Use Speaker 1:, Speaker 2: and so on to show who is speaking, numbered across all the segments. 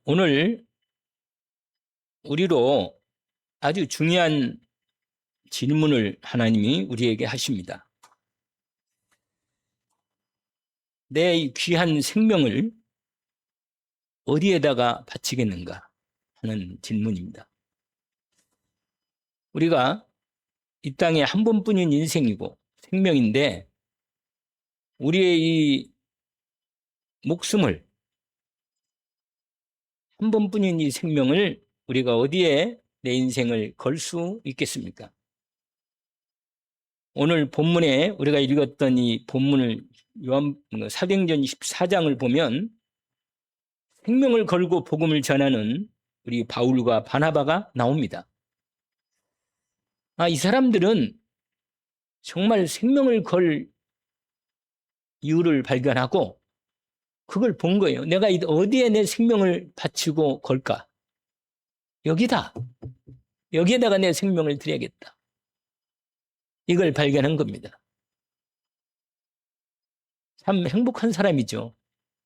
Speaker 1: 오늘 우리로 아주 중요한 질문을 하나님이 우리에게 하십니다. 내 이 귀한 생명을 어디에다가 바치겠는가 하는 질문입니다. 우리가 이 땅에 한 번뿐인 인생이고 생명인데 우리의 이 목숨을, 한 번뿐인 이 생명을 우리가 어디에 내 인생을 걸 수 있겠습니까? 오늘 본문에 우리가 읽었던 이 본문을 사도행전 24장을 보면 생명을 걸고 복음을 전하는 우리 바울과 바나바가 나옵니다. 이 사람들은 정말 생명을 걸 이유를 발견하고 그걸 본 거예요. 내가 어디에 내 생명을 바치고 걸까? 여기다. 여기에다가 내 생명을 드려야겠다. 이걸 발견한 겁니다. 참 행복한 사람이죠.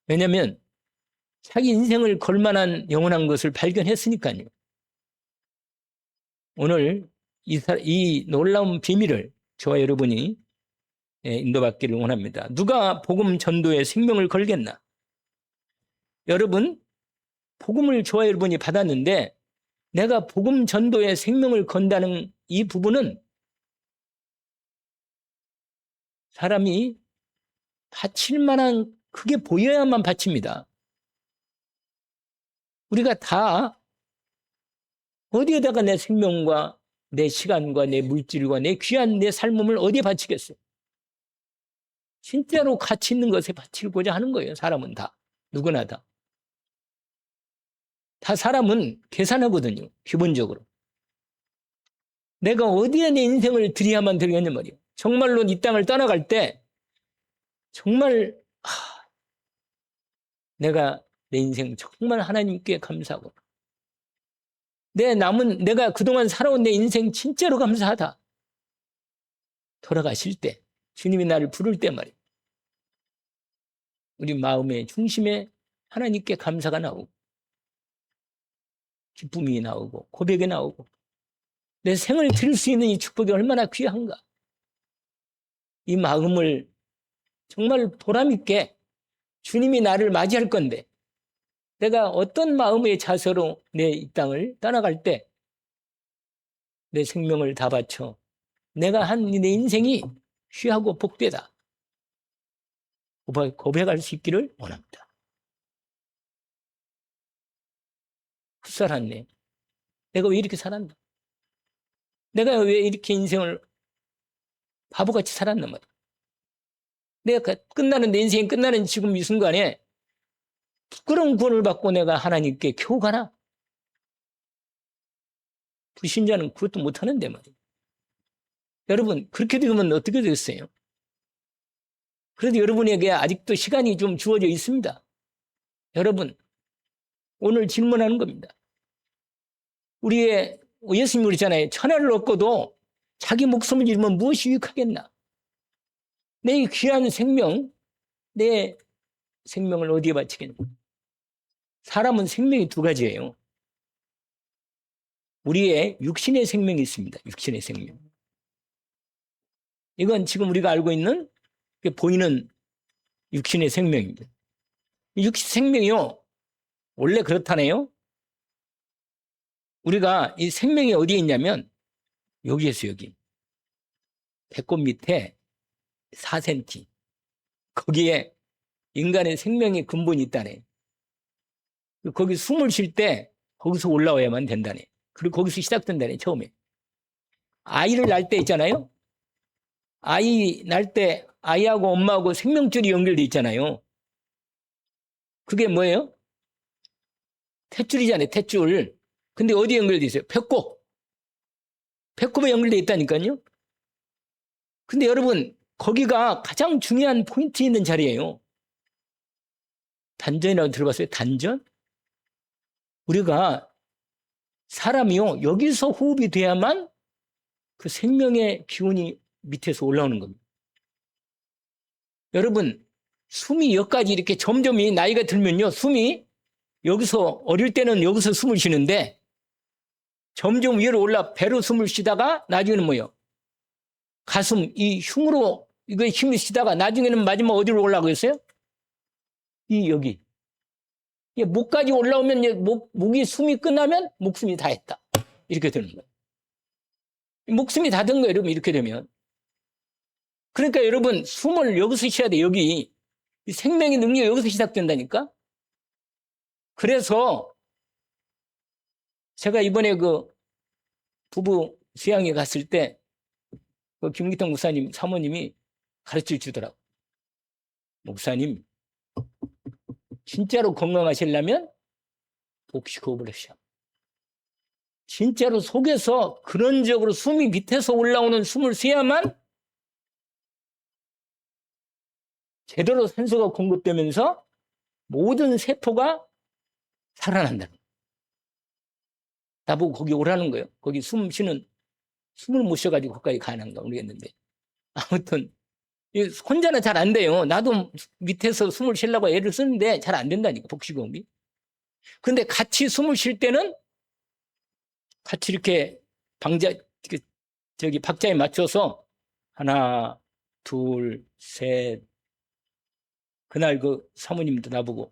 Speaker 1: 왜냐하면 자기 인생을 걸 만한 영원한 것을 발견했으니까요. 오늘 이 놀라운 비밀을 저와 여러분이 인도받기를 원합니다. 누가 복음 전도에 생명을 걸겠나? 여러분, 복음을 저와 여러분이 받았는데 내가 복음 전도에 생명을 건다는 이 부분은 사람이 바칠 만한 크게 보여야만 바칩니다. 우리가 다 어디에다가 내 생명과 내 시간과 내 물질과 내 귀한 내 삶을 어디에 바치겠어요? 진짜로 가치 있는 것에 바치고자 하는 거예요. 사람은 다. 누구나 다. 다 사람은 계산하거든요. 기본적으로. 내가 어디에 내 인생을 들여야만 되겠냐 말이에요. 정말로 이 땅을 떠나갈 때 정말 내가 내 인생 정말 하나님께 감사하고 내가 그동안 살아온 내 인생 진짜로 감사하다. 돌아가실 때 주님이 나를 부를 때 말이에요. 우리 마음의 중심에 하나님께 감사가 나오고 기쁨이 나오고 고백이 나오고 내 생을 드릴 수 있는 이 축복이 얼마나 귀한가. 이 마음을 정말 보람 있게 주님이 나를 맞이할 건데 내가 어떤 마음의 자세로 내 이 땅을 떠나갈 때 내 생명을 다 바쳐 내가 한 내 인생이 귀하고 복되다 고백할 수 있기를 원합니다. 풋살았네. 내가 왜 이렇게 살았나? 내가 왜 이렇게 인생을 바보같이 살았나 말이야. 내가 끝나는 내 인생이 끝나는 지금 이 순간에 부끄러운 구원을 받고 내가 하나님께 겨우 가나? 불신자는 그것도 못하는데 말이에요. 여러분 그렇게 되면 어떻게 되겠어요? 그래도 여러분에게 아직도 시간이 좀 주어져 있습니다. 여러분 오늘 질문하는 겁니다. 예수님이 그러잖아요. 천하를 얻고도 자기 목숨을 잃으면 무엇이 유익하겠나? 내 귀한 생명, 내 생명을 어디에 바치겠나? 사람은 생명이 두 가지예요. 우리의 육신의 생명이 있습니다. 육신의 생명. 이건 지금 우리가 알고 있는 보이는 육신의 생명입니다. 이 육신 생명이요. 원래 그렇다네요. 우리가 이 생명이 어디에 있냐면 여기에서 여기. 배꼽 밑에 4cm. 거기에 인간의 생명의 근본이 있다네. 거기 숨을 쉴 때 거기서 올라와야만 된다네. 그리고 거기서 시작된다네, 처음에. 아이를 낳을 때 있잖아요. 아이 낳을 때 아이하고 엄마하고 생명줄이 연결돼 있잖아요. 그게 뭐예요? 탯줄이잖아요, 탯줄. 근데 어디에 연결돼 있어요? 배꼽. 배꼽에 연결돼 있다니까요. 근데 여러분, 거기가 가장 중요한 포인트 있는 자리예요. 단전이라고 들어봤어요? 단전? 우리가 사람이요, 여기서 호흡이 돼야만 그 생명의 기운이 밑에서 올라오는 겁니다. 여러분, 숨이 여기까지 이렇게 점점 나이가 들면요, 숨이 여기서 어릴 때는 여기서 숨을 쉬는데 점점 위로 올라 배로 숨을 쉬다가 나중에는 뭐예요? 가슴 이 흉으로 이거 힘을 쉬다가 나중에는 마지막 어디로 올라가겠어요? 이 여기 목까지 올라오면 목이 숨이 끝나면 목숨이 다 했다. 이렇게 되는 거예요. 목숨이 다 된 거예요, 여러분. 이렇게 되면. 그러니까 여러분 숨을 여기서 쉬어야 돼. 여기 생명의 능력이 여기서 시작된다니까. 그래서 제가 이번에 그 부부 수양회 갔을 때 그 김기통 목사님 사모님이 가르쳐 주더라고. 목사님 진짜로 건강하시려면 복식호흡을 하셔. 진짜로 속에서 근원적으로 숨이 밑에서 올라오는 숨을 쉬어야만 제대로 산소가 공급되면서 모든 세포가 살아난다는 거예요. 나보고 거기 오라는 거예요. 거기 숨 쉬는, 숨을 못 쉬어가지고 거기까지 가는가 모르겠는데. 아무튼 혼자는 잘 안 돼요. 나도 밑에서 숨을 쉬려고 애를 쓰는데 잘 안 된다니까, 복식호흡이. 근데 같이 숨을 쉴 때는 같이 이렇게 박자에 맞춰서 하나, 둘, 셋. 그날 그 사모님도 나보고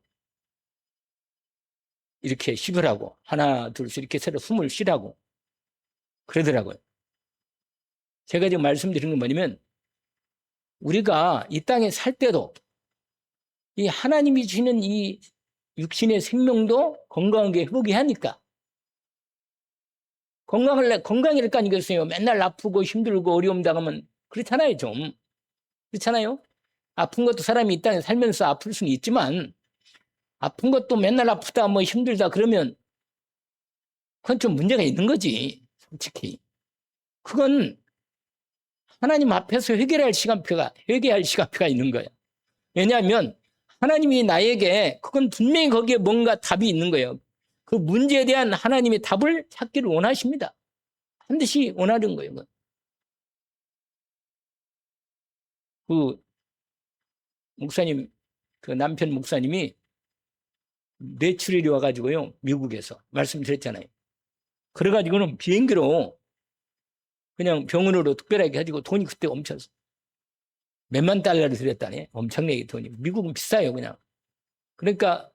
Speaker 1: 이렇게 쉬으라고 하나, 둘, 셋 이렇게 새로 숨을 쉬라고 그러더라고요. 제가 지금 말씀드린 건 뭐냐면 우리가 이 땅에 살 때도 이 하나님이 주시는 이 육신의 생명도 건강하게 회복해야 하니까 건강이랄까 아니겠어요. 맨날 아프고 힘들고 어려움 당하면 그렇잖아요. 좀 그렇잖아요. 아픈 것도 사람이 이 땅에 살면서 아플 수는 있지만 아픈 것도 맨날 아프다 뭐 힘들다 그러면 그건 좀 문제가 있는 거지. 솔직히 그건 하나님 앞에서 회개할 시간표가 있는 거예요. 왜냐하면 하나님이 나에게 그건 분명히 거기에 뭔가 답이 있는 거예요. 그 문제에 대한 하나님의 답을 찾기를 원하십니다. 반드시 원하는 거예요. 그 목사님, 그 남편 목사님이 뇌출혈이 와가지고요, 미국에서 말씀드렸잖아요. 그래가지고는 비행기로 그냥 병원으로 특별하게 가지고 돈이 그때 엄청 몇만 달러를 들였다네. 엄청나게 돈이. 미국은 비싸요, 그냥. 그러니까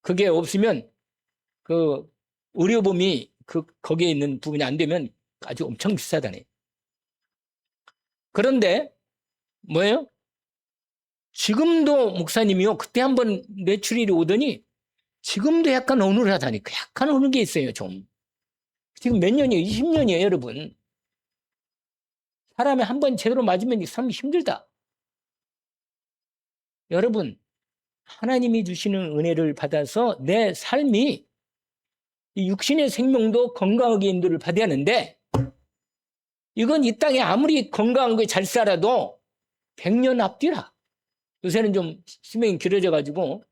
Speaker 1: 그게 없으면 그 의료보험이 거기에 있는 부분이 안 되면 아주 엄청 비싸다네. 그런데 뭐예요? 지금도 목사님이요. 그때 한번 뇌출혈이 오더니 지금도 약간 어눌하다니까. 약간 어느 게 있어요, 좀. 지금 몇 년이에요? 20년이에요, 여러분. 사람이 한번 제대로 맞으면 이 사람이 힘들다. 여러분, 하나님이 주시는 은혜를 받아서 내 삶이 이 육신의 생명도 건강하게 인도를 받아야 하는데 이건 이 땅에 아무리 건강한 거 잘 살아도 100년 앞뒤라. 요새는 좀 수명이 길어져가지고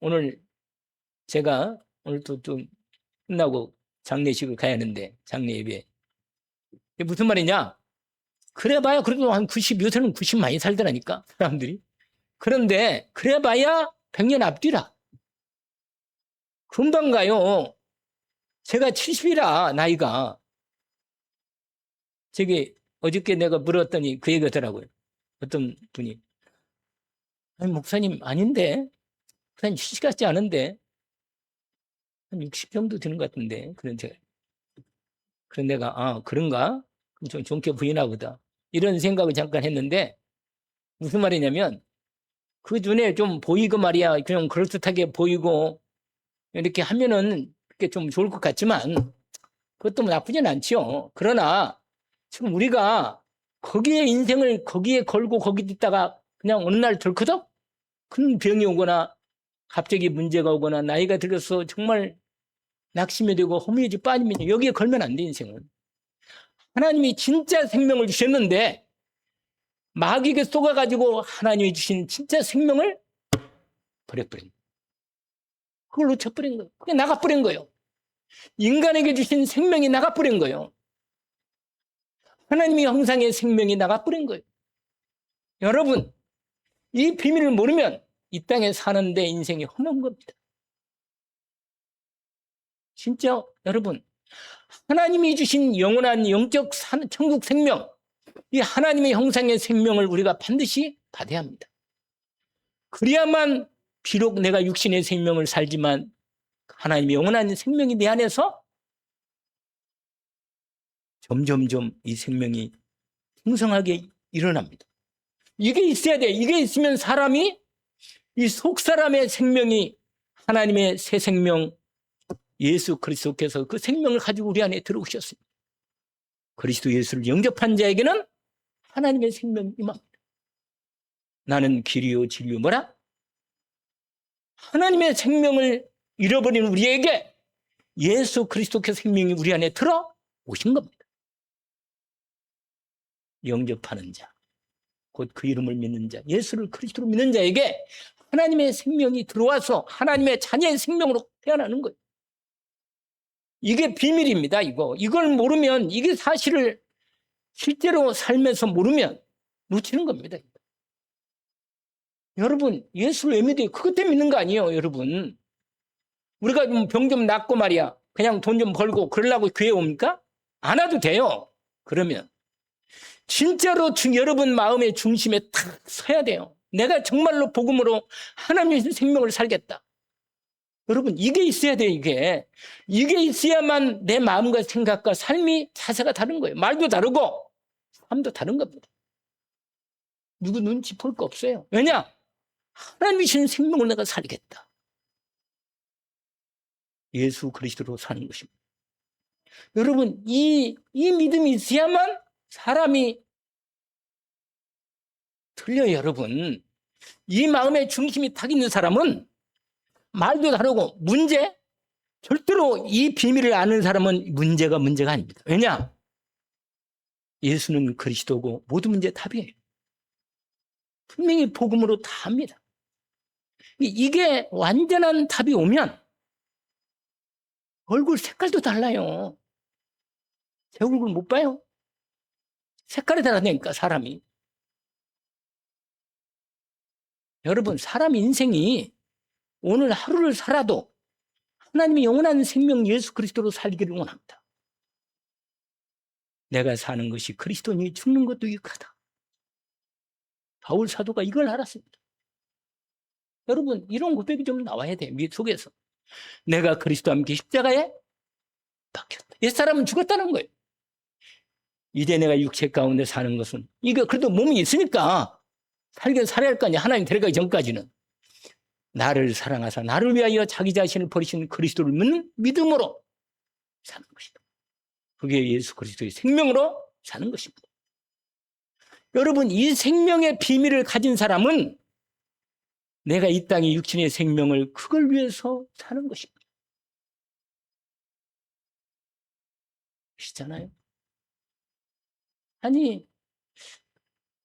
Speaker 1: 오늘 제가 오늘 또 좀 끝나고 장례식을 가야 하는데 장례 예배. 이게 무슨 말이냐? 그래봐야 그래도 한 90, 요새는 90 많이 살더라니까 사람들이. 그런데 그래봐야 100년 앞뒤라. 금방 가요. 제가 70이라 나이가. 저기 어저께 내가 물었더니 그 얘기하더라고요. 어떤 분이. 아니 목사님 아닌데. 목사님 70 같지 않은데. 한 60 정도 되는 것 같은데. 그런 내가 아 그런가? 그럼 좀 좋게 부인하 보다. 이런 생각을 잠깐 했는데 무슨 말이냐면 그 눈에 좀 보이고 말이야. 그냥 그럴듯하게 보이고 이렇게 하면은 그게 좀 좋을 것 같지만 그것도 뭐 나쁘진 않지요. 그러나 지금 우리가 거기에 인생을 거기에 걸고 거기 있다가 그냥 어느 날 덜커덕 큰 병이 오거나 갑자기 문제가 오거나 나이가 들어서 정말 낙심이 되고 허무해지 빠지면 여기에 걸면 안 돼, 인생은. 하나님이 진짜 생명을 주셨는데 마귀에게 속아가지고 하나님이 주신 진짜 생명을 버려버린 거예요. 그걸 놓쳐버린 거예요. 그게 나가버린 거예요. 인간에게 주신 생명이 나가버린 거예요. 하나님의 형상의 생명이 나가버린 거예요. 여러분, 이 비밀을 모르면 이 땅에 사는데 인생이 험한 겁니다. 진짜 여러분, 하나님이 주신 영원한 영적 천국 생명, 이 하나님의 형상의 생명을 우리가 반드시 받아야 합니다. 그래야만 비록 내가 육신의 생명을 살지만 하나님의 영원한 생명이 내 안에서 점점점 이 생명이 풍성하게 일어납니다. 이게 있어야 돼. 이게 있으면 사람이 이 속사람의 생명이 하나님의 새 생명 예수 그리스도께서 그 생명을 가지고 우리 안에 들어오셨습니다. 그리스도 예수를 영접한 자에게는 하나님의 생명이 임합니다. 나는 길이요 진리요 뭐라? 하나님의 생명을 잃어버린 우리에게 예수 그리스도께서 생명이 우리 안에 들어오신 겁니다. 영접하는 자, 곧 그 이름을 믿는 자, 예수를 그리스도로 믿는 자에게 하나님의 생명이 들어와서 하나님의 자녀의 생명으로 태어나는 거예요. 이게 비밀입니다. 이걸 모르면, 이게 사실을 실제로 삶에서 모르면 놓치는 겁니다. 여러분, 예수를 왜 믿어요? 그것 때문에 믿는 거 아니에요, 여러분. 우리가 병 좀 낫고 말이야, 그냥 돈 좀 벌고 그러려고 교회 옵니까? 안 와도 돼요. 그러면 진짜로 여러분 마음의 중심에 탁 서야 돼요. 내가 정말로 복음으로 하나님의 생명을 살겠다. 여러분, 이게 있어야 돼요, 이게. 이게 있어야만 내 마음과 생각과 삶이 자세가 다른 거예요. 말도 다르고 삶도 다른 겁니다. 누구 눈치 볼 거 없어요. 왜냐? 하나님이 주신 생명을 내가 살겠다. 예수 그리스도로 사는 것입니다. 여러분, 이 믿음이 있어야만 사람이 틀려요, 여러분. 이 마음의 중심이 탁 있는 사람은 말도 다르고 절대로 이 비밀을 아는 사람은 문제가 아닙니다. 왜냐? 예수는 그리스도고 모든 문제의 답이에요. 분명히 복음으로 다 합니다. 이게 완전한 답이 오면 얼굴 색깔도 달라요. 제 얼굴 못 봐요? 색깔이 다르다니까, 사람이. 여러분, 사람 인생이 오늘 하루를 살아도 하나님의 영원한 생명 예수 그리스도로 살기를 원합니다. 내가 사는 것이 그리스도니 죽는 것도 유익하다. 바울 사도가 이걸 알았습니다. 여러분, 이런 고백이 좀 나와야 돼요. 미 속에서. 내가 그리스도와 함께 십자가에 박혔다. 옛사람은 죽었다는 거예요. 이제 내가 육체 가운데 사는 것은, 이거 그래도 몸이 있으니까 살긴 살아야 할 거 아니야. 하나님 데려가기 전까지는. 나를 사랑하사 나를 위하여 자기 자신을 버리신 그리스도를 믿는 믿음으로 사는 것이다. 그게 예수 그리스도의 생명으로 사는 것입니다. 여러분, 이 생명의 비밀을 가진 사람은 내가 이 땅의 육신의 생명을 그걸 위해서 사는 것입니다. 그렇잖아요. 아니,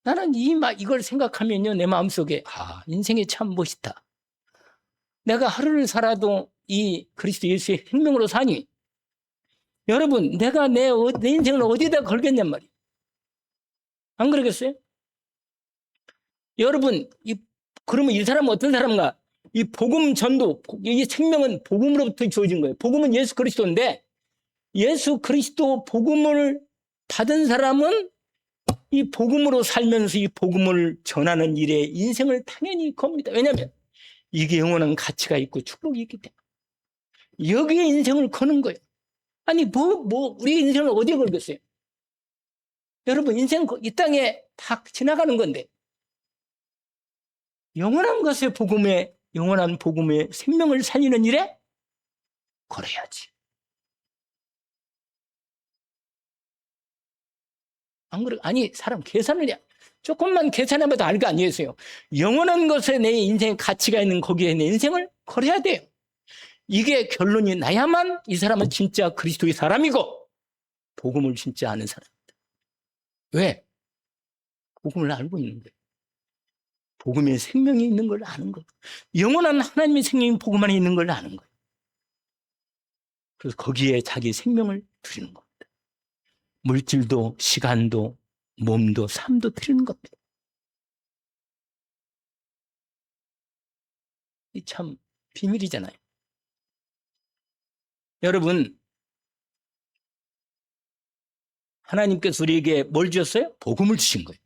Speaker 1: 나는 이걸 생각하면요, 내 마음속에 인생이 참 멋있다. 내가 하루를 살아도 이 그리스도 예수의 생명으로 사니, 여러분, 내가 내 인생을 어디에다 걸겠냔 말이에요. 안 그러겠어요? 여러분, 그러면 이 사람은 어떤 사람인가? 이 복음 전도, 이 생명은 복음으로부터 주어진 거예요. 복음은 예수 그리스도인데, 예수 그리스도 복음을 받은 사람은 이 복음으로 살면서 이 복음을 전하는 일에 인생을 당연히 겁니다. 왜냐하면 이게 영원한 가치가 있고 축복이 있기 때문에. 여기에 인생을 거는 거예요. 아니, 우리 인생을 어디에 걸겠어요? 여러분, 인생 이 땅에 다 지나가는 건데, 영원한 것의 영원한 복음의 생명을 살리는 일에 걸어야지. 안 그래? 아니, 사람 조금만 계산해봐도 알 거 아니겠어요? 영원한 것에 내 인생의 가치가 있는 거기에 내 인생을 걸어야 돼요. 이게 결론이 나야만 이 사람은 진짜 그리스도의 사람이고 복음을 진짜 아는 사람입니다. 왜? 복음을 알고 있는 거예요. 복음의 생명이 있는 걸 아는 거예요. 영원한 하나님의 생명이 복음 안에 있는 걸 아는 거예요. 그래서 거기에 자기 생명을 드리는 겁니다. 물질도 시간도 몸도 삶도 드리는 겁니다. 이 참 비밀이잖아요. 여러분, 하나님께서 우리에게 뭘 주셨어요? 복음을 주신 거예요.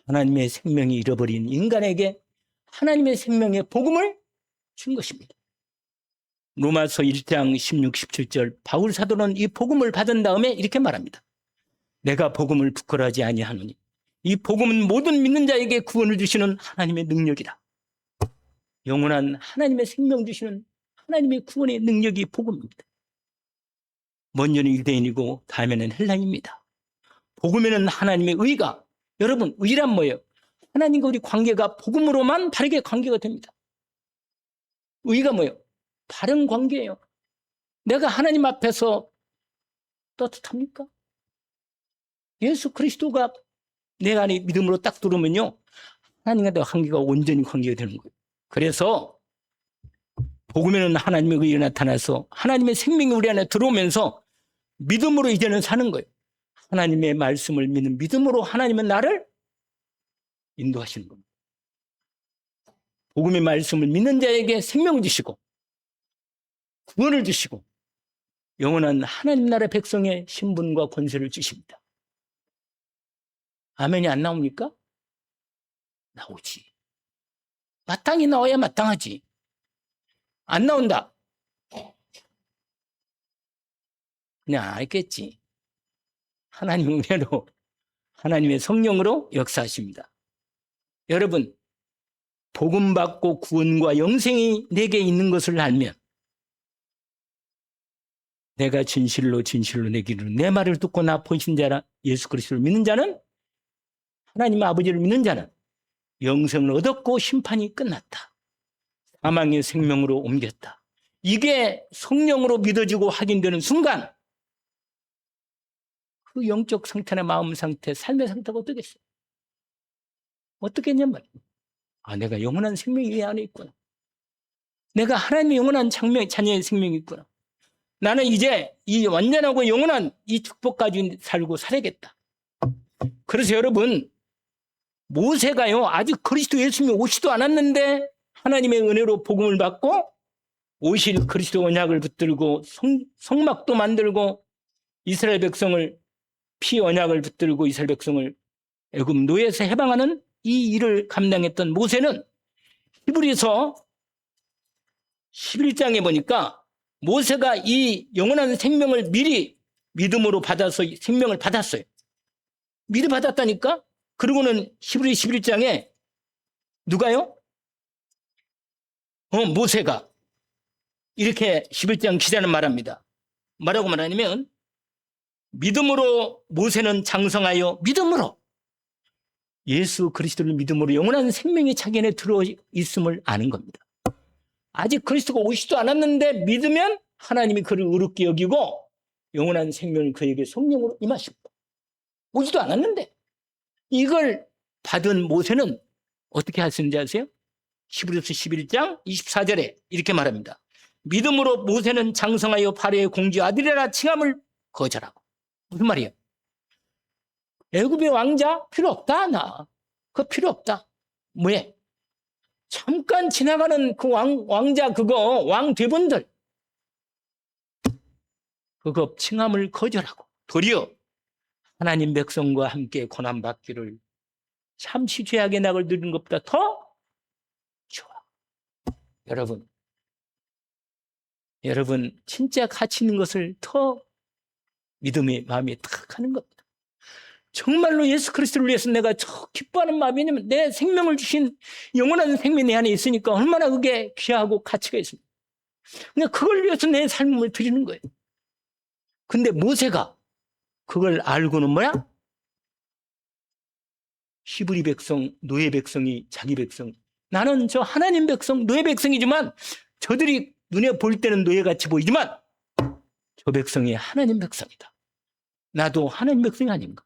Speaker 1: 하나님의 생명이 잃어버린 인간에게 하나님의 생명의 복음을 준 것입니다. 로마서 1장 16, 17절 바울 사도는 이 복음을 받은 다음에 이렇게 말합니다. 내가 복음을 부끄러워하지 아니하노니 이 복음은 모든 믿는 자에게 구원을 주시는 하나님의 능력이다. 영원한 하나님의 생명 주시는 하나님의 구원의 능력이 복음입니다. 먼저는 유대인이고 다음에는 헬라인입니다. 복음에는 하나님의 의가, 여러분 의란 뭐예요? 하나님과 우리 관계가 복음으로만 바르게 관계가 됩니다. 의가 뭐예요? 바른 관계예요. 내가 하나님 앞에서 떳떳합니까? 예수 그리스도가 내 안에 믿음으로 딱 들어오면요, 하나님과 내 관계가 온전히 관계가 되는 거예요. 그래서 복음에는 하나님의 의가 나타나서 하나님의 생명이 우리 안에 들어오면서 믿음으로 이제는 사는 거예요. 하나님의 말씀을 믿는 믿음으로 하나님은 나를 인도하시는 겁니다. 복음의 말씀을 믿는 자에게 생명을 주시고 구원을 주시고 영원한 하나님 나라 백성의 신분과 권세를 주십니다. 아멘이 안 나옵니까? 나오지. 마땅히 나와야 마땅하지. 안 나온다. 그냥 알겠지. 하나님은 은혜로 하나님의 성령으로 역사하십니다. 여러분, 복음 받고 구원과 영생이 내게 있는 것을 알면 내가 진실로 진실로 내게 이르노니 내 말을 듣고 나 보신 자라 예수 그리스도를 믿는 자는 하나님 아버지를 믿는 자는 영생을 얻었고 심판이 끝났다. 사망의 생명으로 옮겼다. 이게 성령으로 믿어지고 확인되는 순간 그 영적 상태나 마음 상태, 삶의 상태가 어떻겠어요? 어떻겠냔 말이에요. 아, 내가 영원한 생명이 이 안에 있구나. 내가 하나님의 영원한 자녀의 생명이 있구나. 나는 이제 이 완전하고 영원한 이 축복까지 살고 살아야겠다. 그래서 여러분, 모세가요, 아직 그리스도 예수님이 오지도 않았는데 하나님의 은혜로 복음을 받고 오실 그리스도 언약을 붙들고 성막도 만들고 이스라엘 백성을 피 언약을 붙들고 이스라엘 백성을 애굽 노예에서 해방하는 이 일을 감당했던 모세는 히브리서 11장에 보니까 모세가 이 영원한 생명을 미리 믿음으로 받아서 생명을 받았어요. 미리 받았다니까? 그리고는 히브리 11장에 누가요? 모세가 이렇게 11장 기자는 말합니다. 뭐라고 말하냐면 믿음으로 모세는 장성하여 믿음으로 예수 그리스도를 믿음으로 영원한 생명이 자기 안에 들어 있음을 아는 겁니다. 아직 그리스도가 오시지도 않았는데 믿으면 하나님이 그를 의롭게 여기고 영원한 생명을 그에게 성령으로 임하십니다. 오지도 않았는데 이걸 받은 모세는 어떻게 하시는지 아세요? 히브리서 11장 24절에 이렇게 말합니다. 믿음으로 모세는 장성하여 파라오의 공주 아들이라 칭함을 거절하고. 무슨 말이에요? 애굽의 왕자 필요 없다. 나 그거 필요 없다. 왜? 잠깐 지나가는 그 왕자 그거 왕 대분들 그거 칭함을 거절하고 도리어 하나님 백성과 함께 고난받기를 참시 죄악의 낙을 누리는 것보다 더 좋아. 여러분 진짜 가치 있는 것을 더 믿음의 마음이 탁 하는 겁니다. 정말로 예수 그리스도를 위해서 내가 저 기뻐하는 마음이 왜냐면 내 생명을 주신 영원한 생명이 내 안에 있으니까 얼마나 그게 귀하고 가치가 있습니다. 근데 그걸 위해서 내 삶을 드리는 거예요. 근데 모세가 그걸 알고는 뭐야? 히브리 백성, 노예 백성이 자기 백성. 나는 저 하나님 백성, 노예 백성이지만 저들이 눈에 볼 때는 노예같이 보이지만 저 백성이 하나님 백성이다. 나도 하나님 백성이 아닌가?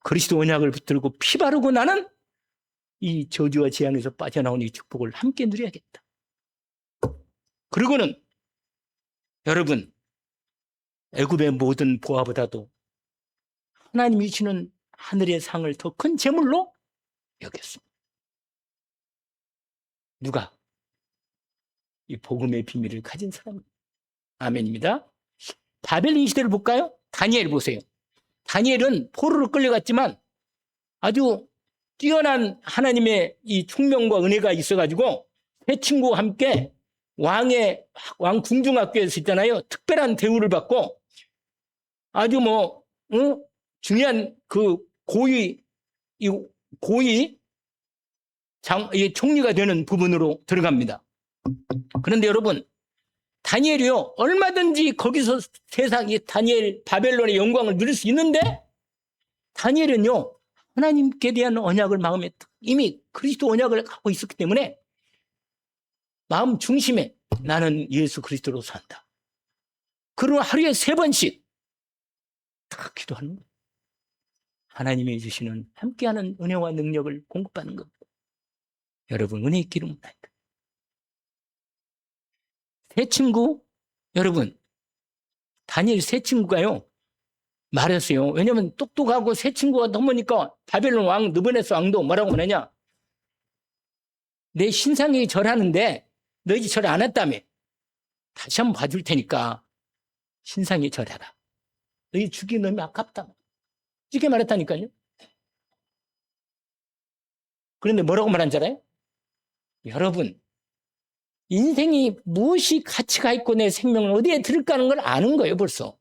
Speaker 1: 그리스도 언약을 붙들고 피 바르고 나는 이 저주와 재앙에서 빠져나온 이 축복을 함께 누려야겠다. 그리고는 여러분 애굽의 모든 보화보다도 하나님이 주시는 하늘의 상을 더 큰 재물로 여겼습니다. 누가? 이 복음의 비밀을 가진 사람입니다. 아멘입니다. 바벨론 시대를 볼까요? 다니엘 보세요. 다니엘은 포로로 끌려갔지만 아주 뛰어난 하나님의 이 총명과 은혜가 있어가지고 세 친구와 함께 왕 궁중학교에서 있잖아요. 특별한 대우를 받고 아주 중요한 그 고위 총리가 되는 부분으로 들어갑니다. 그런데 여러분, 다니엘이요, 얼마든지 거기서 다니엘 바벨론의 영광을 누릴 수 있는데, 다니엘은요, 하나님께 대한 언약을 마음에 이미 그리스도 언약을 갖고 있었기 때문에 마음 중심에 나는 예수 그리스도로 산다. 그러고 하루에 3번씩 다 기도하는 거예요. 하나님이 주시는 함께하는 은혜와 능력을 공급하는 겁니다. 여러분, 은혜의 기름은 아니다. 세 친구, 여러분, 다니엘 세 친구가요, 말했어요. 왜냐면 똑똑하고 세 친구가 넘으니까 바벨론 왕, 느부갓네살 왕도 뭐라고 말하냐? 내 신상이 절하는데 너희 절 안 했다며. 다시 한번 봐줄 테니까 신상이 절해라. 너희 죽이 너무 아깝다. 이렇게 말했다니까요. 그런데 뭐라고 말한 줄 알아요? 여러분, 인생이 무엇이 가치가 있고 내 생명을 어디에 들을까 하는 걸 아는 거예요, 벌써.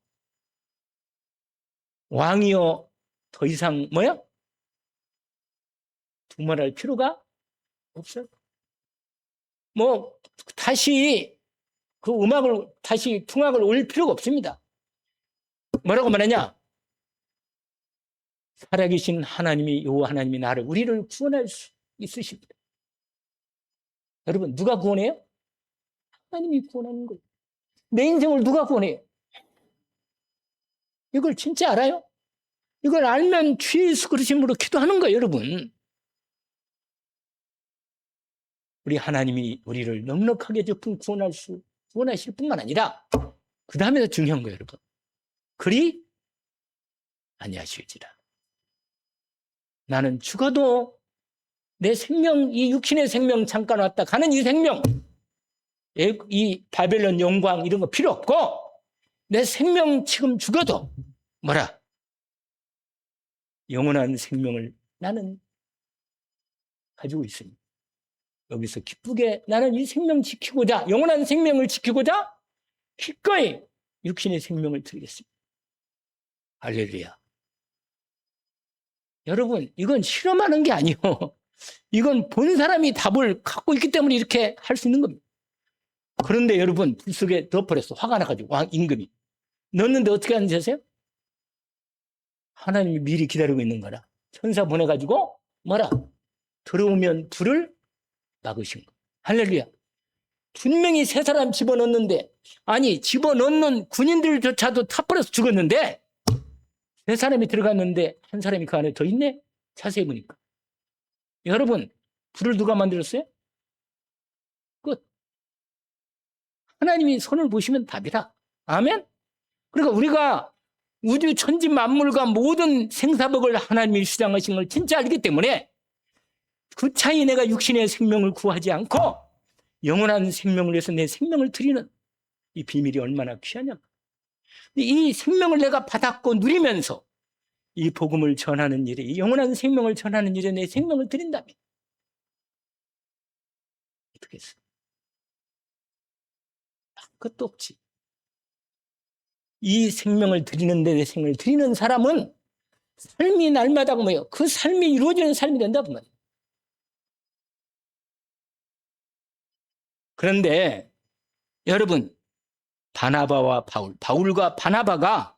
Speaker 1: 왕이요, 더 이상 두말할 필요가 없어요. 다시 그 다시 풍악을 올릴 필요가 없습니다. 뭐라고 말하냐? 살아계신 하나님이, 하나님이 우리를 구원할 수 있으십니다. 여러분, 누가 구원해요? 하나님이 구원하는 거예요. 내 인생을 누가 구원해요? 이걸 진짜 알아요? 이걸 알면 주 예수 그리스도로 기도하는 거예요, 여러분. 우리 하나님이 우리를 넉넉하게 구원하실 뿐만 아니라 그 다음에 중요한 거예요, 여러분. 그리 아니하실지라. 나는 죽어도 내 생명, 이 육신의 생명 잠깐 왔다 가는 이 생명, 이 바벨론 영광 이런 거 필요 없고 내 생명 지금 죽어도 영원한 생명을 나는 가지고 있습니다. 여기서 기쁘게 나는 이 생명 지키고자, 영원한 생명을 지키고자 기꺼이 육신의 생명을 드리겠습니다. 할렐루야. 여러분, 이건 실험하는 게 아니에요. 이건 본 사람이 답을 갖고 있기 때문에 이렇게 할 수 있는 겁니다. 그런데 여러분, 불 속에 덮어버렸어. 화가 나가지고 임금이. 넣었는데 어떻게 하는지 아세요? 하나님이 미리 기다리고 있는 거라. 천사 보내가지고 들어오면 불을 막으신 거. 할렐루야. 분명히 3사람 집어넣는데, 아니 집어넣는 군인들조차도 타버려서 죽었는데 3사람이 들어갔는데 1사람이 그 안에 더 있네? 자세히 보니까. 여러분, 불을 누가 만들었어요? 끝. 하나님이 손을 보시면 답이다. 아멘? 그러니까 우리가 우주 천지 만물과 모든 생사복을 하나님이 주장하신 걸 진짜 알기 때문에 그 차이 내가 육신의 생명을 구하지 않고 영원한 생명을 위해서 내 생명을 드리는 이 비밀이 얼마나 귀하냐. 이 생명을 내가 받았고 누리면서 이 복음을 전하는 일에, 이 영원한 생명을 전하는 일에 내 생명을 드린다면 어떻게 했어요? 그것도 없지. 이 생명을 드리는데 내 생명을 드리는 사람은 삶이 날마다 그 삶이 이루어지는 삶이 된다고 말이에요. 그런데 여러분, 바나바와 바울과 바나바가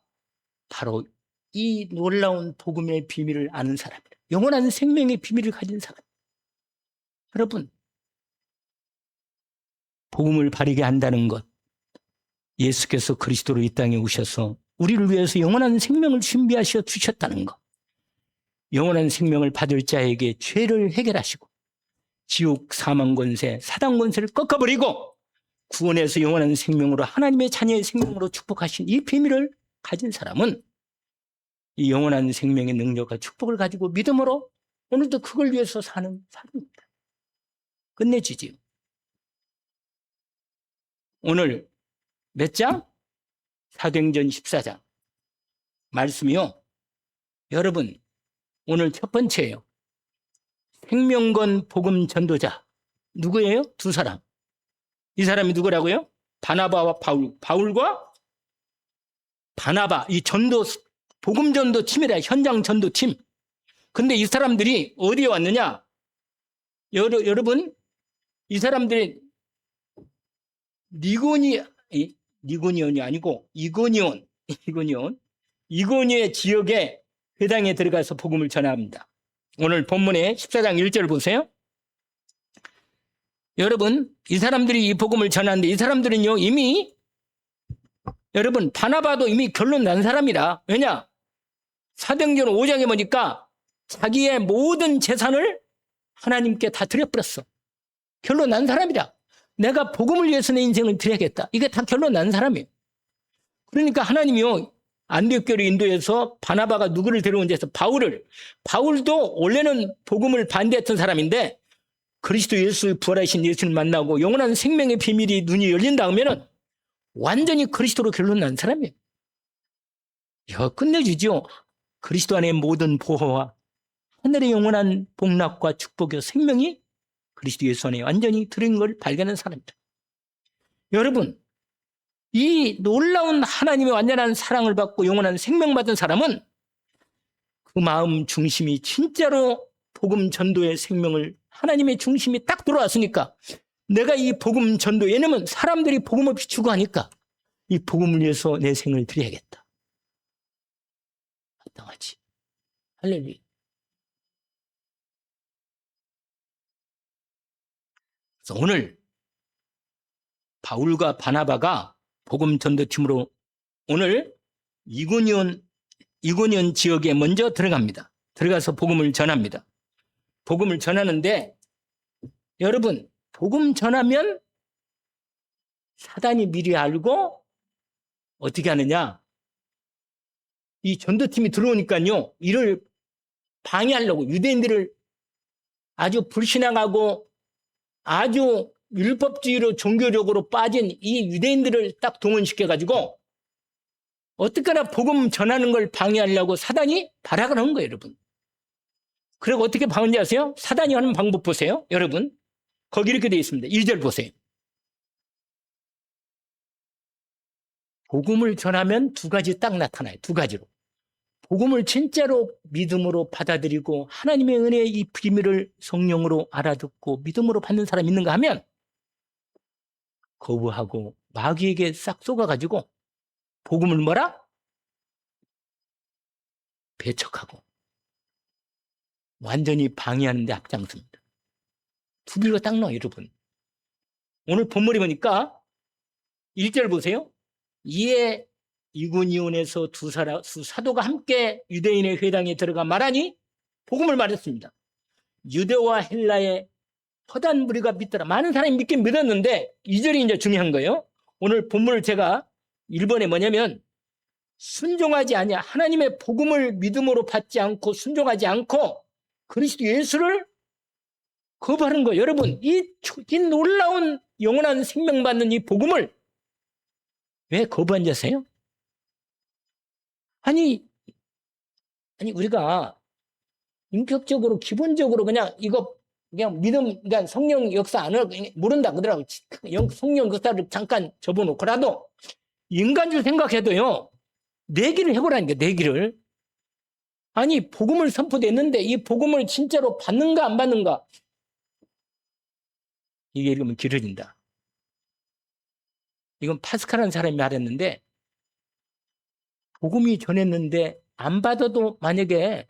Speaker 1: 바로 이 놀라운 복음의 비밀을 아는 사람이에요. 영원한 생명의 비밀을 가진 사람. 여러분, 복음을 바르게 한다는 것, 예수께서 그리스도로 이 땅에 오셔서 우리를 위해서 영원한 생명을 준비하셔 주셨다는 것, 영원한 생명을 받을 자에게 죄를 해결하시고 지옥 사망 권세, 사단 권세를 꺾어버리고 구원해서 영원한 생명으로 하나님의 자녀의 생명으로 축복하신 이 비밀을 가진 사람은 이 영원한 생명의 능력과 축복을 가지고 믿음으로 오늘도 그걸 위해서 사는 사람입니다. 끝내주지요. 오늘 몇 장? 사도행전 14장. 말씀이요. 여러분, 오늘 첫 번째예요. 생명건 복음 전도자. 누구예요? 두 사람. 이 사람이 누구라고요? 바나바와 바울. 바울과 바나바. 이 전도, 복음 전도 팀이라, 현장 전도 팀. 근데 이 사람들이 어디에 왔느냐? 여러분, 이 사람들이 니고니온이 아니고 이고니온 지역의 회당에 들어가서 복음을 전합니다. 오늘 본문에 14장 1절 보세요. 여러분, 이 사람들이 이 복음을 전하는데 이 사람들은요, 이미 여러분, 바나바도 이미 결론 난 사람이라. 왜냐? 사도행전 5장에 보니까 자기의 모든 재산을 하나님께 다 드려버렸어. 결론 난 사람이다. 내가 복음을 위해서 내 인생을 드려야겠다. 이게 다 결론 난 사람이에요. 그러니까 하나님이요, 안디옥교를 인도해서 바나바가 누구를 데려온 데서 바울도 원래는 복음을 반대했던 사람인데 그리스도 예수, 부활하신 예수를 만나고 영원한 생명의 비밀이 눈이 열린다 하면은 완전히 그리스도로 결론 난 사람이에요. 야, 끝내주죠. 그리스도 안에 모든 보호와 하늘의 영원한 복락과 축복의 생명이 그리스도 예수 안에 완전히 들은 걸 발견한 사람입니다. 여러분, 이 놀라운 하나님의 완전한 사랑을 받고 영원한 생명 받은 사람은 그 마음 중심이 진짜로 복음 전도의 생명을 하나님의 중심이 딱 들어왔으니까 내가 이 복음 전도, 왜냐면 사람들이 복음 없이 죽어 하니까 이 복음을 위해서 내 생을 드려야겠다. 마땅하지. 할렐루야. 그래서 오늘 바울과 바나바가 복음 전도팀으로 오늘 이고니온 지역에 먼저 들어갑니다. 들어가서 복음을 전합니다. 복음을 전하는데 여러분, 복음 전하면 사단이 미리 알고 어떻게 하느냐? 이 전도팀이 들어오니까요, 이를 방해하려고 유대인들을 아주 불신앙하고 아주 율법주의로 종교적으로 빠진 이 유대인들을 딱 동원시켜가지고 어떻게나 복음 전하는 걸 방해하려고 사단이 발악을 한 거예요, 여러분. 그리고 어떻게 방해하는지 아세요? 사단이 하는 방법 보세요, 여러분. 거기 이렇게 되어 있습니다. 1절 보세요. 복음을 전하면 두 가지 딱 나타나요. 두 가지로. 복음을 진짜로 믿음으로 받아들이고 하나님의 은혜의 이 비밀을 성령으로 알아듣고 믿음으로 받는 사람이 있는가 하면 거부하고 마귀에게 싹 쏘가가지고 복음을 뭐라? 배척하고 완전히 방해하는 데 앞장섭니다. 두 개가 딱 나와요, 여러분. 오늘 본문에 보니까 1절 보세요. 이에 이고니온에서 두 사도가 함께 유대인의 회당에 들어가 말하니 복음을 말했습니다. 유대와 헬라의 허다한 무리가 믿더라. 많은 사람이 믿긴 믿었는데 2절이 이제 중요한 거예요. 오늘 본문을 제가 1번에 뭐냐면 순종하지 아니야. 하나님의 복음을 믿음으로 받지 않고 순종하지 않고 그리스도 예수를 거부하는 거예요. 여러분, 이 놀라운 영원한 생명 받는 이 복음을 왜 거부한지 아세요? 아니 우리가 인격적으로 기본적으로 그냥 이거 그냥 믿음, 그러니까 성령 역사 안 모른다 그러더라고. 성령 역사를 잠깐 접어놓고라도 인간줄 생각해도요, 내기를 해보라니까, 내기를. 아니, 복음을 선포됐는데 이 복음을 진짜로 받는가 안 받는가? 이게 읽으면 길어진다. 이건 파스칼이라는 사람이 말했는데 복음이 전했는데 안 받아도 만약에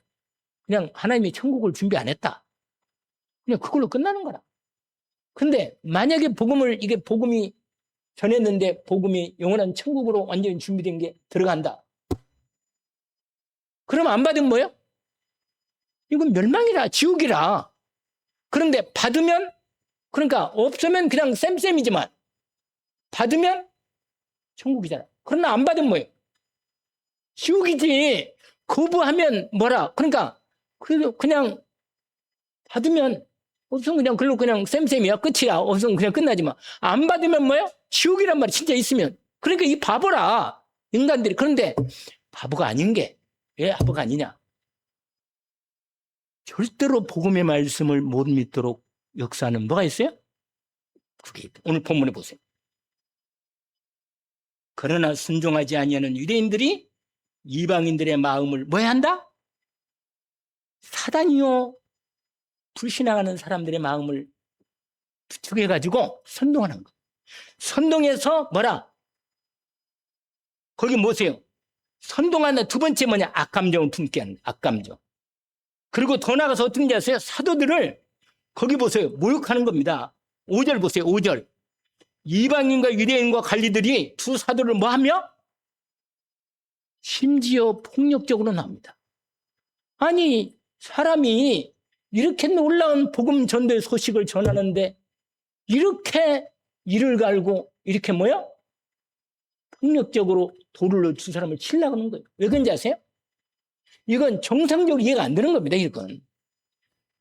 Speaker 1: 그냥 하나님이 천국을 준비 안 했다. 그냥 그걸로 끝나는 거라. 근데 만약에 복음이 전했는데 복음이 영원한 천국으로 완전히 준비된 게 들어간다. 그럼 안 받으면 뭐예요? 이건 멸망이라, 지옥이라. 그런데 받으면, 그러니까 없으면 그냥 쌤쌤이지만 받으면 천국이잖아. 그러나 안 받으면 뭐예요? 지옥이지. 거부하면 뭐라? 그러니까 그냥 받으면 없으면 그냥 글로 그냥 쌤쌤이야. 끝이야. 없으면 그냥 끝나지 마. 안 받으면 뭐예요? 지옥이란 말이 진짜 있으면 그러니까 이 바보라 인간들이. 그런데 바보가 아닌 게 왜 바보가 아니냐? 절대로 복음의 말씀을 못 믿도록 역사는 뭐가 있어요? 그게 오늘 본문에 보세요. 그러나 순종하지 아니하는 유대인들이 이방인들의 마음을 뭐 해야 한다? 사단이요 불신앙하는 사람들의 마음을 부추겨가지고 선동하는 거. 선동해서 뭐라? 거기 뭐세요? 선동하는 두 번째 뭐냐? 악감정을 품게 하는 악감정. 그리고 더 나가서 어떤 게 아세요? 사도들을 거기 보세요. 모욕하는 겁니다. 5절 보세요. 5절. 이방인과 유대인과 관리들이 두 사도를 뭐 하며? 심지어 폭력적으로 나옵니다. 아니 사람이 이렇게 놀라운 복음 전도의 소식을 전하는데 이렇게 이를 갈고 이렇게 뭐야? 폭력적으로 돌을 두 사람을 치려고 하는 거예요. 왜 그런지 아세요? 이건 정상적으로 이해가 안 되는 겁니다. 이건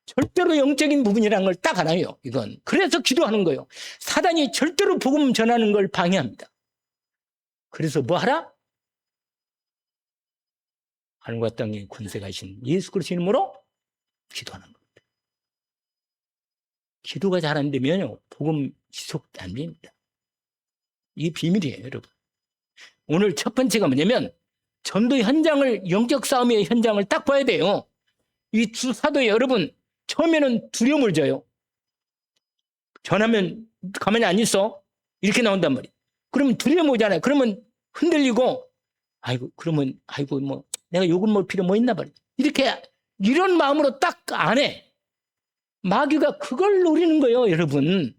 Speaker 1: 절대로 영적인 부분이라는 걸 딱 알아요. 이건 그래서 기도하는 거예요. 사단이 절대로 복음 전하는 걸 방해합니다. 그래서 뭐 하라? 하늘과 땅에 권세가 있신 예수 그리스도 이름으로 기도하는 겁니다. 기도가 잘 안 되면요 복음 지속 안 됩니다. 이게 비밀이에요, 여러분. 오늘 첫 번째가 뭐냐면 전도 현장을, 영적 싸움의 현장을 딱 봐야 돼요. 이 두 사도에 여러분 처음에는 두려움을 줘요. 전하면 가만히 안 있어. 이렇게 나온단 말이에요. 그러면 두려움 오잖아요. 그러면 흔들리고 아이고 그러면 아이고 뭐 내가 욕을 먹을 필요 뭐 있나 봐요. 이렇게 이런 마음으로 딱 안 해. 마귀가 그걸 노리는 거예요, 여러분.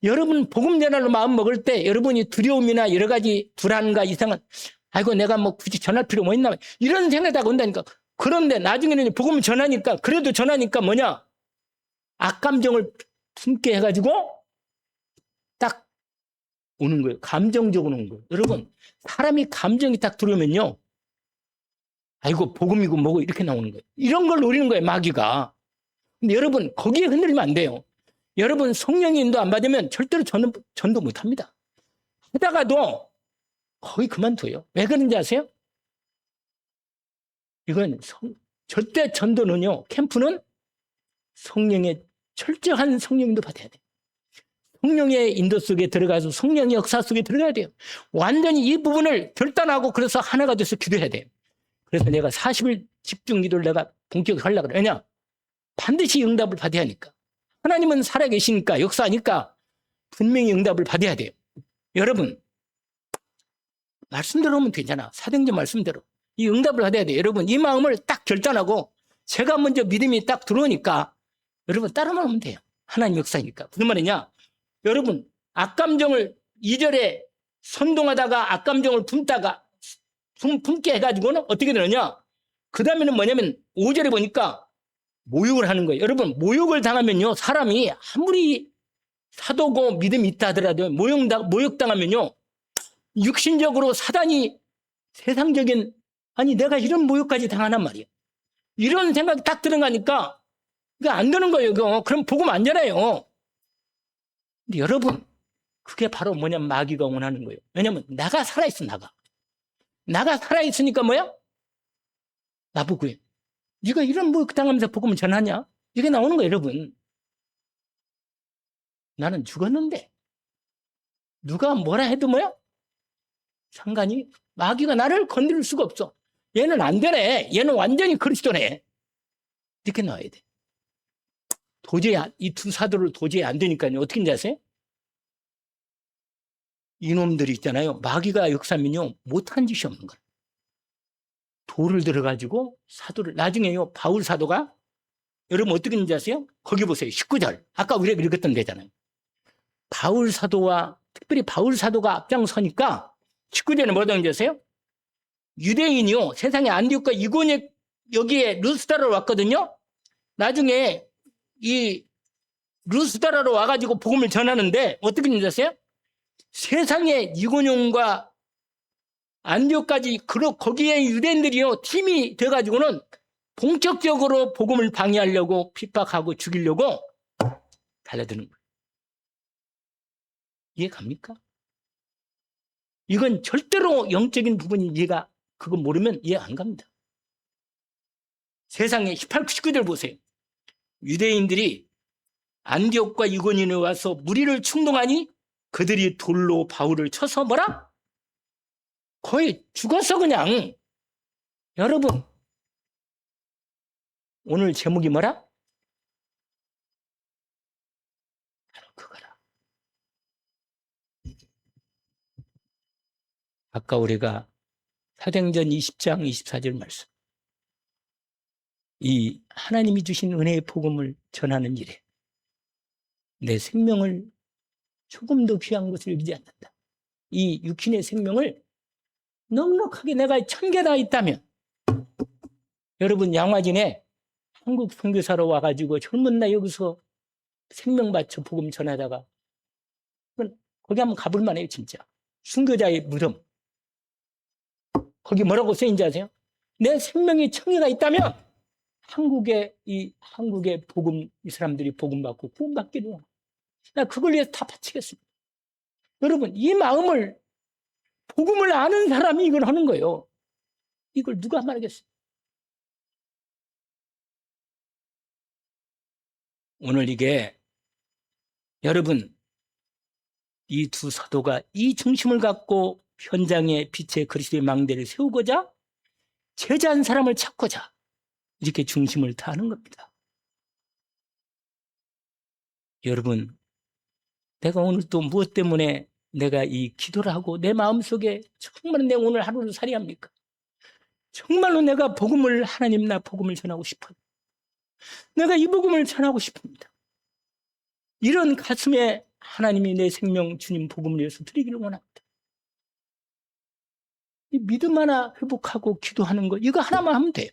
Speaker 1: 여러분 복음 전하러 마음 먹을 때 여러분이 두려움이나 여러 가지 불안과 이상한 아이고 내가 뭐 굳이 전할 필요 뭐 있나 이런 생각이 다 온다니까. 그런데 나중에는 복음 전하니까 그래도 전하니까 뭐냐 악감정을 품게 해가지고 딱 오는 거예요. 감정적으로 오는 거예요. 여러분 사람이 감정이 딱 들어오면요 아이고 복음이고 뭐고 이렇게 나오는 거예요. 이런 걸 노리는 거예요, 마귀가. 근데 여러분 거기에 흔들리면 안 돼요. 여러분 성령의 인도 안 받으면 절대로 전도 못합니다. 하다가도 거의 그만둬요. 왜 그런지 아세요? 이건 절대 전도는요, 캠프는 성령의 철저한 성령 인도 받아야 돼요. 성령의 인도 속에 들어가서 성령의 역사 속에 들어가야 돼요. 완전히 이 부분을 결단하고 그래서 하나가 돼서 기도해야 돼요. 그래서 내가 40일 집중 기도를 내가 본격적으로 하려고 그래요. 왜냐? 반드시 응답을 받아야 하니까. 하나님은 살아계시니까 역사하니까 분명히 응답을 받아야 돼요. 여러분 말씀대로 하면 되잖아. 사도행전 말씀대로. 이 응답을 받아야 돼요. 여러분 이 마음을 딱 결단하고 제가 먼저 믿음이 딱 들어오니까 여러분 따라만 하면 돼요. 하나님 역사니까. 무슨 말이냐? 여러분 악감정을 2절에 선동하다가 악감정을 품게 해가지고는 어떻게 되느냐? 그 다음에는 뭐냐면 5절에 보니까 모욕을 하는 거예요. 여러분 모욕을 당하면요 사람이 아무리 사도고 믿음이 있다 하더라도 모욕당하면요 육신적으로 사단이 세상적인 아니 내가 이런 모욕까지 당하란 말이에요. 이런 생각이 딱 들어가니까 이거 안 되는 거예요. 이거. 그럼 복음 안 되나요? 근데 여러분 그게 바로 뭐냐면 마귀가 원하는 거예요. 왜냐면 나가 살아있어. 나가 살아있으니까 뭐야? 나보고 해. 네가 이런 모욕 당하면서 복음을 전하냐? 이게 나오는 거예요, 여러분. 나는 죽었는데 누가 뭐라 해도 뭐야? 상관이 마귀가 나를 건드릴 수가 없어. 얘는 안 되네. 얘는 완전히 그리스도네. 이렇게 나와야 돼. 도저히 이 두 사도를 도저히 안 되니까요. 어떻게 인지 아세요? 이놈들이 있잖아요. 마귀가 역사면요 못한 짓이 없는 거예요. 돌을 들어가지고 사도를 나중에요 바울 사도가 여러분 어떻게 했는지 아세요? 거기 보세요. 19절. 아까 우리가 읽었던 데잖아요. 바울 사도와 특별히 바울 사도가 앞장서니까 19절에 뭐라고 했는지 아세요? 유대인이요 세상에 안디옥과 이고니에 여기에 루스드라로 왔거든요. 나중에 이 루스드라로 와가지고 복음을 전하는데 어떻게 했는지 아세요? 세상에 이고니온과 안디옥까지 거기에 유대인들이요 팀이 돼가지고는 본격적으로 복음을 방해하려고 핍박하고 죽이려고 달려드는 거예요. 이해 갑니까? 이건 절대로 영적인 부분이 이해가, 그거 모르면 이해 안 갑니다. 세상에 18, 19절 보세요. 유대인들이 안디옥과 이고니온에 와서 무리를 충동하니 그들이 돌로 바울을 쳐서 뭐라? 거의 죽었어 그냥. 여러분, 오늘 제목이 뭐라? 바로 그거라. 아까 우리가 사도행전 20장 24절 말씀, 이 하나님이 주신 은혜의 복음을 전하는 일에 내 생명을 조금도 귀한 것을 여기지 않는다. 이 육신의 생명을 넉넉하게 내가 1000개 다 있다면, 여러분 양화진에 한국 선교사로 와가지고 젊은 날 여기서 생명 바쳐 복음 전하다가 거기 한번 가볼 만해요. 진짜 순교자의 무덤, 거기 뭐라고 써있는지 아세요? 내 생명이 1000개가 있다면 한국의 복음, 이 사람들이 복음 받고 구원 받기를, 나 그걸 위해서 다 바치겠습니다. 여러분, 이 마음을, 복음을 아는 사람이 이걸 하는 거예요. 이걸 누가 말하겠어요? 오늘 이게, 여러분, 이 두 사도가 이 중심을 갖고 현장에 빛의 그리스도의 망대를 세우고자, 제자한 사람을 찾고자 이렇게 중심을 다하는 겁니다. 여러분, 내가 오늘 또 무엇 때문에 내가 이 기도를 하고 내 마음속에 정말 내가 오늘 하루를 살이합니까? 정말로 내가 복음을, 하나님 나 복음을 전하고 싶어요. 내가 이 복음을 전하고 싶습니다. 이런 가슴에 하나님이 내 생명 주님 복음을 위해서 드리기를 원합니다. 이 믿음 하나 회복하고 기도하는 거, 이거 하나만 하면 돼요.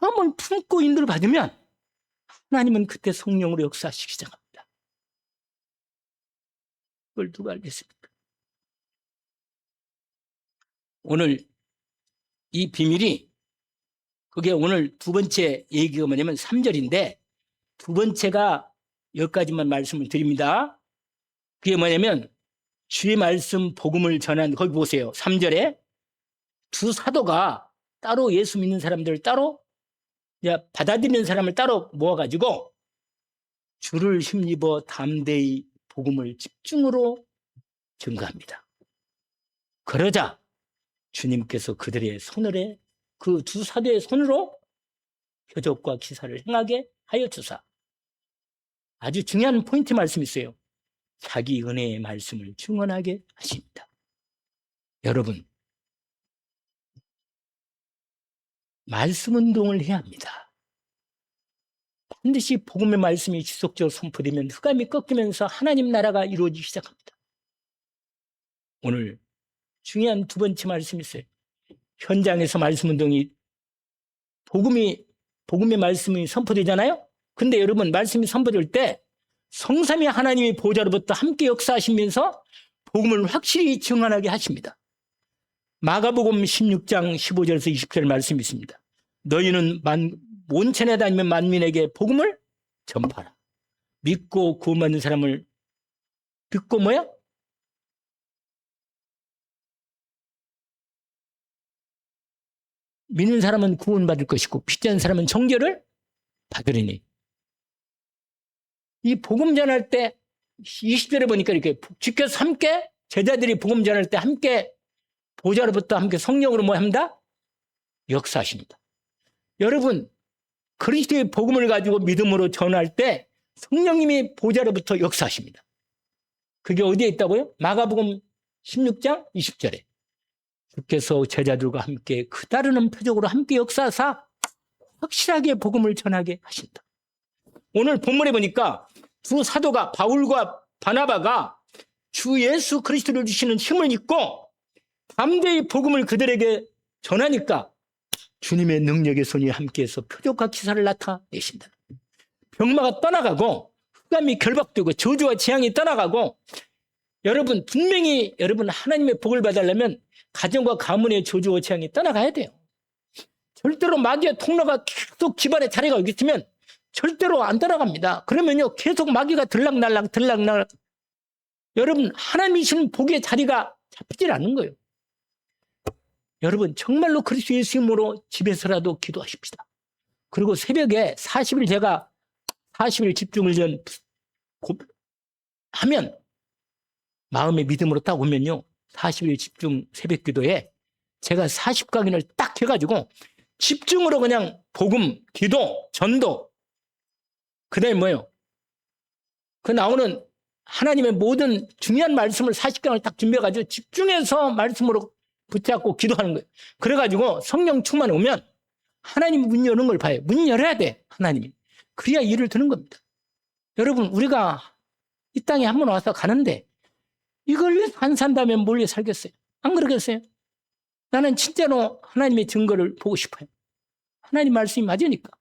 Speaker 1: 마음을 품고 인도를 받으면 하나님은 그때 성령으로 역사하시기 시작합니다. 그걸 누가 알겠습니까? 오늘 이 비밀이, 그게 오늘 두 번째 얘기가 뭐냐면 3절인데, 두 번째가 여기까지만 말씀을 드립니다. 그게 뭐냐면 주의 말씀 복음을 전한, 거기 보세요. 3절에 두 사도가 따로 예수 믿는 사람들 따로 받아들이는 사람을 따로 모아가지고 주를 힘입어 담대히 복음을 집중으로 증거합니다. 그러자 주님께서 그들의 손을에, 그 두 사도의 손으로 표적과 기사를 행하게 하여 주사. 아주 중요한 포인트 말씀이 있어요. 자기 은혜의 말씀을 증언하게 하십니다. 여러분, 말씀 운동을 해야 합니다. 반드시 복음의 말씀이 지속적으로 선포되면 흑암이 꺾이면서 하나님 나라가 이루어지기 시작합니다. 오늘 중요한 두 번째 말씀이 있어요. 현장에서 말씀 운동이, 복음의 말씀이 선포되잖아요. 근데 여러분, 말씀이 선포될 때 성삼위 하나님의 보좌로부터 함께 역사하시면서 복음을 확실히 증언하게 하십니다. 마가복음 16장 15절에서 20절 말씀이 있습니다. 너희는 온천에 다니면 만민에게 복음을 전파하라. 믿고 구원받는 사람을 듣고 뭐야? 믿는 사람은 구원받을 것이고 믿지 않는 사람은 정죄를 받으리니. 이 복음 전할 때 20절에 보니까 이렇게 주께서 함께, 제자들이 복음 전할 때 함께 보좌로부터 함께 성령으로 뭐 합니다? 역사하십니다. 여러분, 그리스도의 복음을 가지고 믿음으로 전할 때 성령님이 보좌로부터 역사하십니다. 그게 어디에 있다고요? 마가복음 16장 20절에 주께서 제자들과 함께 그 다르는 표적으로 함께 역사하사 확실하게 복음을 전하게 하신다. 오늘 본문에 보니까 두 사도가, 바울과 바나바가 주 예수 그리스도를 주시는 힘을 입고 담대히 복음을 그들에게 전하니까 주님의 능력의 손이 함께해서 표적과 기사를 나타내신다. 병마가 떠나가고 흑암이 결박되고 저주와 재앙이 떠나가고, 여러분 분명히 여러분 하나님의 복을 받으려면 가정과 가문의 저주와 재앙이 떠나가야 돼요. 절대로 마귀의 통로가 계속 집안에 자리가 있으면 절대로 안 떠나갑니다. 그러면요 계속 마귀가 들락날락. 여러분 하나님이 주신 복의 자리가 잡히질 않는 거예요. 여러분 정말로 그리스도 예수님으로 집에서라도 기도하십시다. 그리고 새벽에 40일 제가 40일 집중을 하면 마음의 믿음으로 딱 오면요. 40일 집중 새벽 기도에 제가 40강인을 딱 해가지고 집중으로 그냥 복음, 기도, 전도 그 다음에 뭐예요? 그 나오는 하나님의 모든 중요한 말씀을 40강을 딱 준비해가지고 집중해서 말씀으로 붙잡고 기도하는 거예요. 그래가지고 성령 충만 오면 하나님이 문 여는 걸 봐요. 문 열어야 돼, 하나님이. 그래야 일을 드는 겁니다. 여러분, 우리가 이 땅에 한 번 와서 가는데 이걸 안 산다면 뭘 살겠어요? 안 그러겠어요? 나는 진짜로 하나님의 증거를 보고 싶어요. 하나님 말씀이 맞으니까.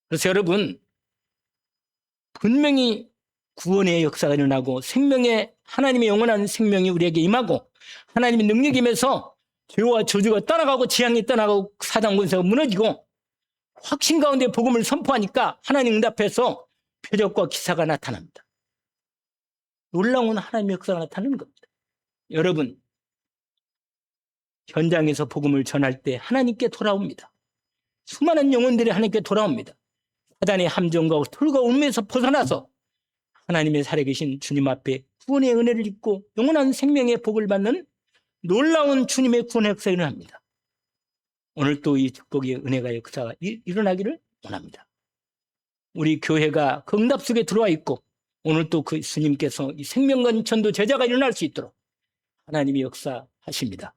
Speaker 1: 그래서 여러분, 분명히 구원의 역사가 일어나고 하나님의 영원한 생명이 우리에게 임하고 하나님의 능력이 임해서 죄와 저주가 떠나가고 재앙이 떠나가고 사단 권세가 무너지고 확신 가운데 복음을 선포하니까 하나님 응답해서 표적과 기사가 나타납니다. 놀라운 하나님의 역사가 나타나는 겁니다. 여러분, 현장에서 복음을 전할 때 하나님께 돌아옵니다. 수많은 영혼들이 하나님께 돌아옵니다. 사단의 함정과 털과 울면서 벗어나서 하나님의 살아계신 주님 앞에 구원의 은혜를 입고 영원한 생명의 복을 받는 놀라운 주님의 구원의 역사가 일어납니다. 오늘 또 이 축복의 은혜가 역사가 일어나기를 원합니다. 우리 교회가 그 응답 속에 들어와 있고 오늘 또 그 주님께서 이 생명건 전도 제자가 일어날 수 있도록 하나님이 역사하십니다.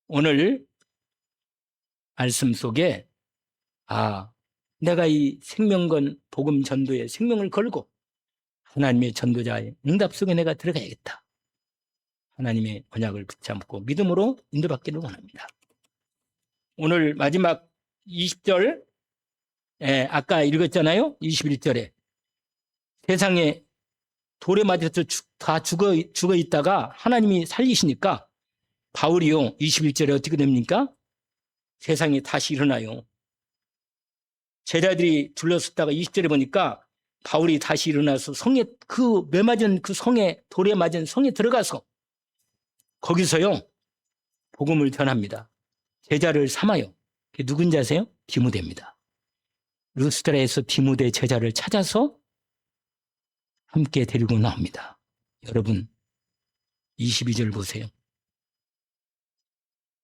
Speaker 1: 오늘 말씀 속에 내가 이 생명건 복음 전도에 생명을 걸고 하나님의 전도자의 응답 속에 내가 들어가야겠다. 하나님의 언약을 붙잡고 믿음으로 인도받기를 원합니다. 오늘 마지막 20절 아까 읽었잖아요. 21절에 세상에 돌에 맞아서 다 죽어 있다가 하나님이 살리시니까 바울이요 21절에 어떻게 됩니까? 세상에 다시 일어나요. 제자들이 둘러섰다가 20절에 보니까 바울이 다시 일어나서 성에 돌에 맞은 성에 들어가서 거기서요 복음을 전합니다. 제자를 삼아요. 그게 누군지 아세요? 디모데입니다. 루스드라에서 디모데 제자를 찾아서 함께 데리고 나옵니다. 여러분 22절 보세요.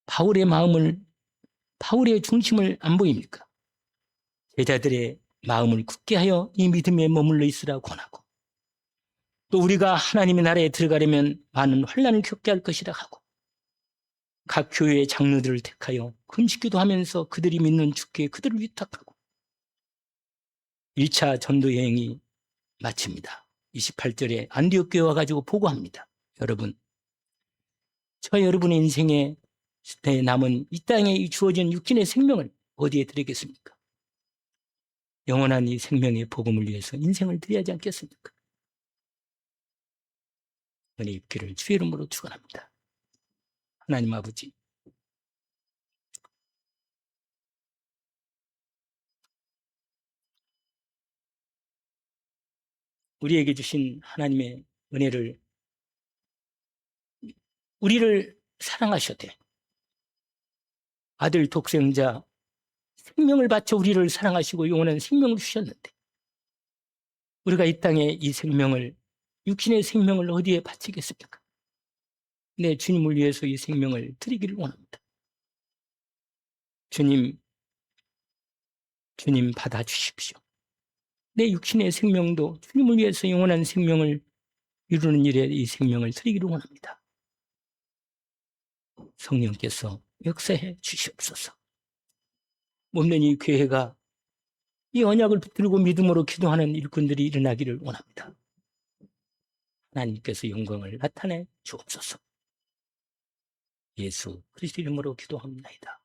Speaker 1: 바울의 중심을 안 보입니까? 제자들의 마음을 굳게 하여 이 믿음에 머물러 있으라 권하고 또 우리가 하나님의 나라에 들어가려면 많은 환난을 겪게 할 것이라 하고 각 교회의 장로들을 택하여 금식기도 하면서 그들이 믿는 주께 그들을 위탁하고 1차 전도 여행이 마칩니다. 28절에 안디옥 교회 와가지고 보고합니다. 여러분, 저 여러분의 인생에 남은 이 땅에 주어진 육신의 생명을 어디에 드리겠습니까? 영원한 이 생명의 복음을 위해서 인생을 드려야 하지 않겠습니까? 은혜 입기를 주의 이름으로 축원합니다. 하나님 아버지, 우리에게 주신 하나님의 은혜를 우리를 사랑하셨대. 아들 독생자 생명을 바쳐 우리를 사랑하시고 영원한 생명을 주셨는데 우리가 이 땅에 이 생명을 육신의 생명을 어디에 바치겠습니까? 내 주님을 위해서 이 생명을 드리기를 원합니다. 주님 받아주십시오. 내 육신의 생명도 주님을 위해서 영원한 생명을 이루는 일에 이 생명을 드리기를 원합니다. 성령께서 역사해 주시옵소서. 몸된 이 교회가 이 언약을 붙들고 믿음으로 기도하는 일꾼들이 일어나기를 원합니다. 하나님께서 영광을 나타내 주옵소서. 예수 그리스도 이름으로 기도합니다.